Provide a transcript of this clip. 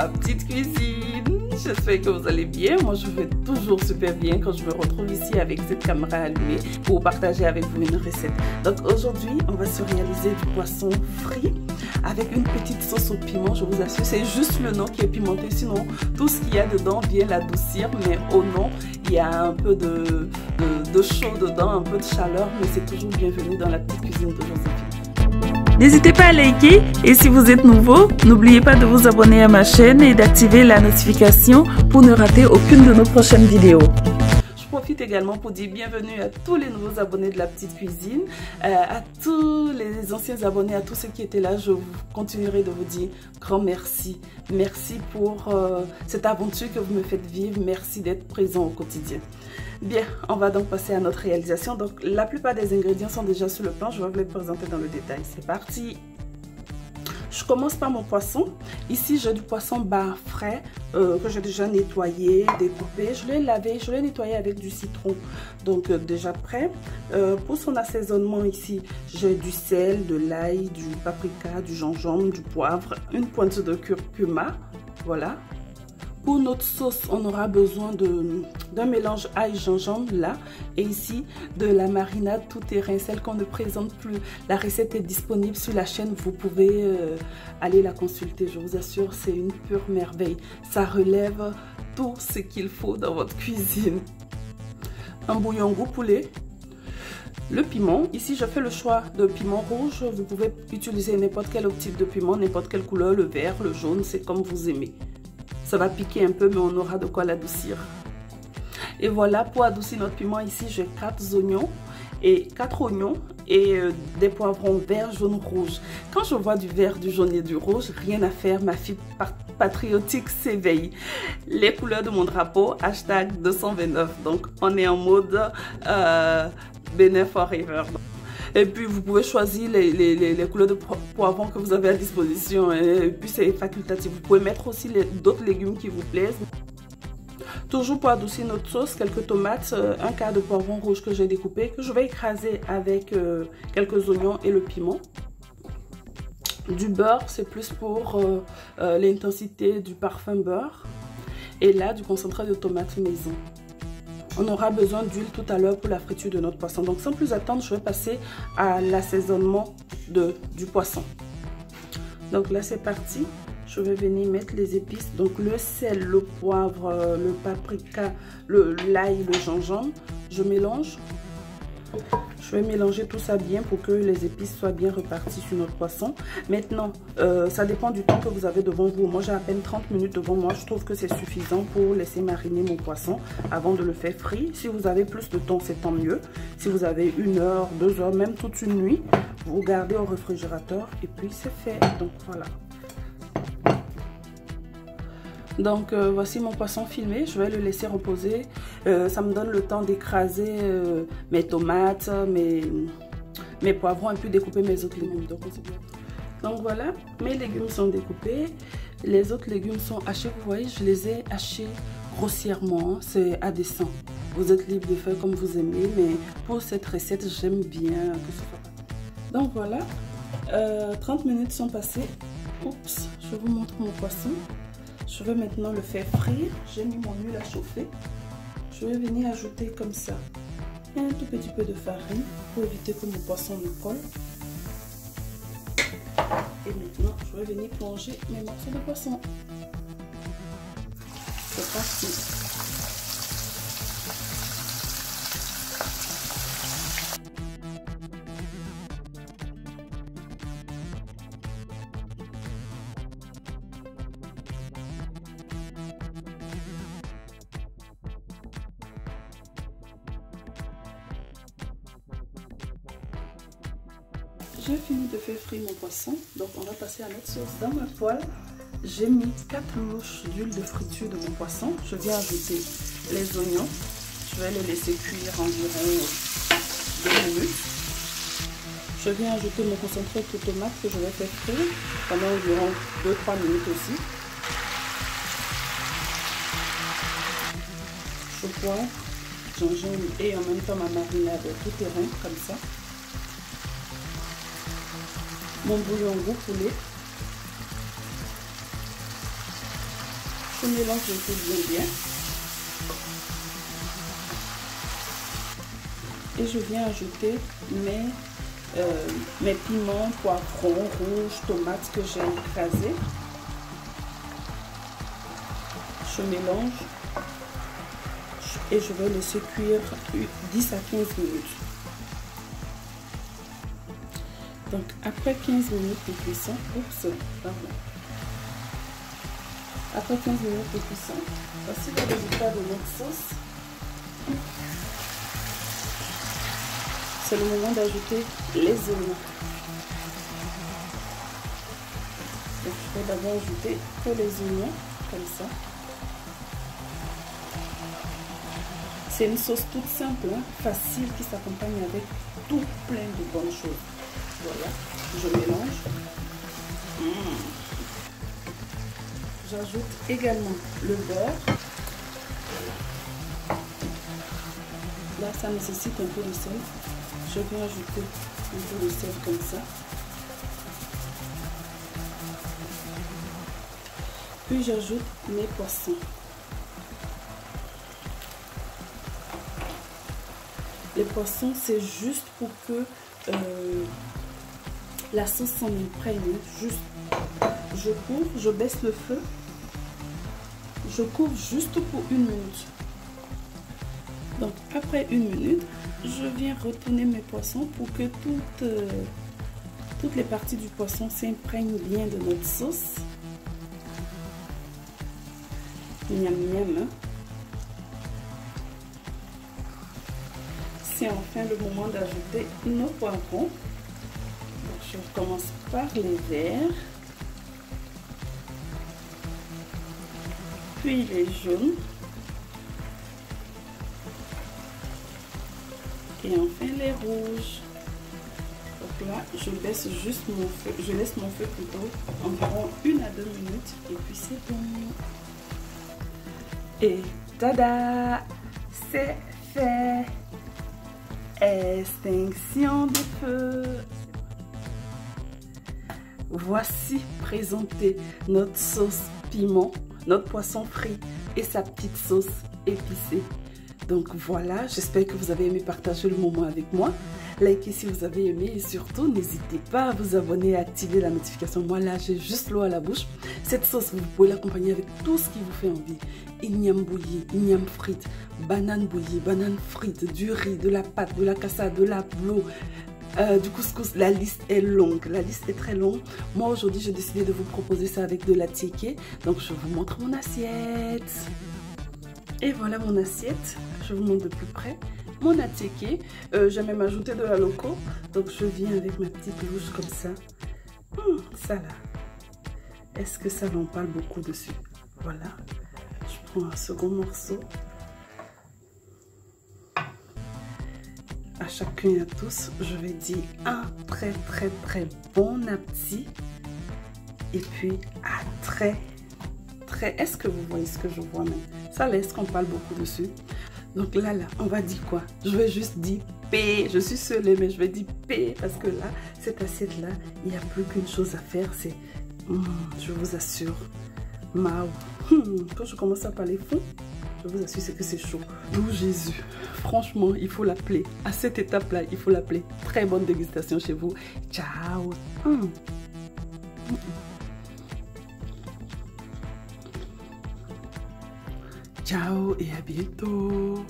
ma petite cuisine. J'espère que vous allez bien. Moi, je vais toujours super bien quand je me retrouve ici avec cette caméra allumée pour partager avec vous une recette. Donc aujourd'hui, on va se réaliser du poisson frit avec une petite sauce au piment. Je vous assure, c'est juste le nom qui est pimenté. Sinon, tout ce qu'il y a dedans vient l'adoucir. Mais au nom, il y a un peu de chaud dedans, un peu de chaleur. Mais c'est toujours bienvenu dans la petite cuisine de Joséphine. N'hésitez pas à liker et si vous êtes nouveau, n'oubliez pas de vous abonner à ma chaîne et d'activer la notification pour ne rater aucune de nos prochaines vidéos. Je profite également pour dire bienvenue à tous les nouveaux abonnés de la petite cuisine, à tous les anciens abonnés, à tous ceux qui étaient là. Je continuerai de vous dire grand merci. Merci pour cette aventure que vous me faites vivre. Merci d'être présent au quotidien. Bien, on va donc passer à notre réalisation. Donc, la plupart des ingrédients sont déjà sur le plan. Je vais vous les présenter dans le détail. C'est parti! Je commence par mon poisson. Ici, j'ai du poisson bar frais que j'ai déjà nettoyé, découpé. Je l'ai lavé, je l'ai nettoyé avec du citron. Donc, déjà prêt. Pour son assaisonnement ici, j'ai du sel, de l'ail, du paprika, du gingembre, du poivre, une pointe de curcuma. Voilà. Pour notre sauce, on aura besoin d'un mélange ail-gingembre là. Et ici, de la marinade tout terrain, celle qu'on ne présente plus. La recette est disponible sur la chaîne. Vous pouvez aller la consulter. Je vous assure, c'est une pure merveille. Ça relève tout ce qu'il faut dans votre cuisine. Un bouillon goût poulet. Le piment, ici je fais le choix de piment rouge. Vous pouvez utiliser n'importe quel autre type de piment, n'importe quelle couleur, le vert, le jaune, c'est comme vous aimez. Ça va piquer un peu, mais on aura de quoi l'adoucir. Et voilà, pour adoucir notre piment, ici, j'ai 4 oignons et des poivrons verts, jaunes, rouges. Quand je vois du vert, du jaune et du rouge, rien à faire, ma fibre patriotique s'éveille. Les couleurs de mon drapeau, hashtag 229. Donc, on est en mode Benin Forever. Et puis, vous pouvez choisir les couleurs de poivrons que vous avez à disposition. Et puis, c'est facultatif. Vous pouvez mettre aussi d'autres légumes qui vous plaisent. Toujours pour adoucir notre sauce, quelques tomates, un quart de poivron rouge que j'ai découpé, que je vais écraser avec quelques oignons et le piment. Du beurre, c'est plus pour l'intensité du parfum beurre. Et là, du concentré de tomates maison. On aura besoin d'huile tout à l'heure pour la friture de notre poisson. Donc sans plus attendre, je vais passer à l'assaisonnement du poisson. Donc là c'est parti. Je vais venir mettre les épices. Donc le sel, le poivre, le paprika, l'ail, le gingembre. Je mélange. Je vais mélanger tout ça bien pour que les épices soient bien reparties sur notre poisson. Maintenant, ça dépend du temps que vous avez devant vous. Moi, j'ai à peine 30 minutes devant moi. Je trouve que c'est suffisant pour laisser mariner mon poisson avant de le faire frit. Si vous avez plus de temps, c'est tant mieux. Si vous avez 1 heure, 2 heures, même toute une nuit, vous gardez au réfrigérateur et puis c'est fait. Donc, voilà. Donc voici mon poisson filmé, je vais le laisser reposer. Ça me donne le temps d'écraser mes tomates, mes poivrons et puis découper mes autres légumes. Donc voilà, mes légumes sont découpés. Les autres légumes sont hachés. Vous voyez, je les ai hachés grossièrement, c'est à dessein. Vous êtes libre de faire comme vous aimez, mais pour cette recette, j'aime bien que ce soit. Donc voilà, 30 minutes sont passées. Oups, je vous montre mon poisson. Je vais maintenant le faire frire. J'ai mis mon huile à chauffer. Je vais venir ajouter comme ça un tout petit peu de farine pour éviter que mon poisson ne colle. Et maintenant, je vais venir plonger mes morceaux de poisson. C'est parti. J'ai fini de faire frire mon poisson, donc on va passer à notre sauce. Dans ma poêle, j'ai mis 4 louches d'huile de friture de mon poisson. Je viens ajouter les oignons. Je vais les laisser cuire environ 2 minutes. Je viens ajouter mon concentré de tomate que je vais faire frire pendant environ 2-3 minutes aussi. Je poivre, gingembre et en même temps ma marinade tout terrain comme ça. Mon bouillon goût poulet. Je mélange tout bien. Et je viens ajouter mes piments, poivrons, rouges, tomates que j'ai écrasés. Je mélange et je vais laisser cuire 10 à 15 minutes. Donc après 15 minutes de cuisson, après 15 minutes de cuisson, voici le résultat de notre sauce. C'est le moment d'ajouter les oignons. Donc je vais d'abord ajouter que les oignons, comme ça. C'est une sauce toute simple, hein, facile, qui s'accompagne avec tout plein de bonnes choses. Voilà, je mélange. J'ajoute également le beurre. Là, ça nécessite un peu de sel. Je vais ajouter un peu de sel comme ça. Puis j'ajoute mes poissons. Les poissons, c'est juste pour que la sauce s'en imprègne. Juste, je couvre, je baisse le feu. Je couvre juste pour 1 minute. Donc après 1 minute, je viens retourner mes poissons pour que toutes les parties du poisson s'imprègnent bien de notre sauce. Miam miam. Hein? C'est enfin le moment d'ajouter nos poivrons. Donc je commence par les verts, puis les jaunes, et enfin les rouges. Donc là, je baisse juste mon feu, je laisse mon feu plutôt environ 1 à 2 minutes, et puis c'est bon. Et tada, c'est fait. Extinction de feu. Voici présenté notre sauce piment, notre poisson frit et sa petite sauce épicée. Donc voilà, j'espère que vous avez aimé partager le moment avec moi. Likez si vous avez aimé et surtout n'hésitez pas à vous abonner et à activer la notification. Moi là j'ai juste l'eau à la bouche. Cette sauce vous pouvez l'accompagner avec tout ce qui vous fait envie. Igname bouillie, igname frite, banane bouillie, banane frite, du riz, de la pâte, de la cassade, de la blo, du couscous. La liste est longue, la liste est très longue. Moi aujourd'hui j'ai décidé de vous proposer ça avec de la tiéké. Donc je vous montre mon assiette. Et voilà mon assiette, je vous montre de plus près. Mon attiéké, j'ai même ajouté de la loco. Donc je viens avec ma petite louche comme ça. Ça là, est-ce que ça m'en parle beaucoup dessus? Voilà, je prends un second morceau. À chacun et à tous, je vais dire un très bon appétit. Et puis à très, est-ce que vous voyez ce que je vois même? Ça laisse qu'on parle beaucoup dessus. Donc là, on va dire quoi? Je vais juste dire P. Je suis seule, mais je vais dire P. Parce que là, cette assiette-là, il n'y a plus qu'une chose à faire. C'est, je vous assure, Mao. Quand je commence à parler fond, je vous assure, c'est que c'est chaud. Oh Jésus, franchement, il faut l'appeler. À cette étape-là, il faut l'appeler. Très bonne dégustation chez vous. Ciao. Ciao et à bientôt.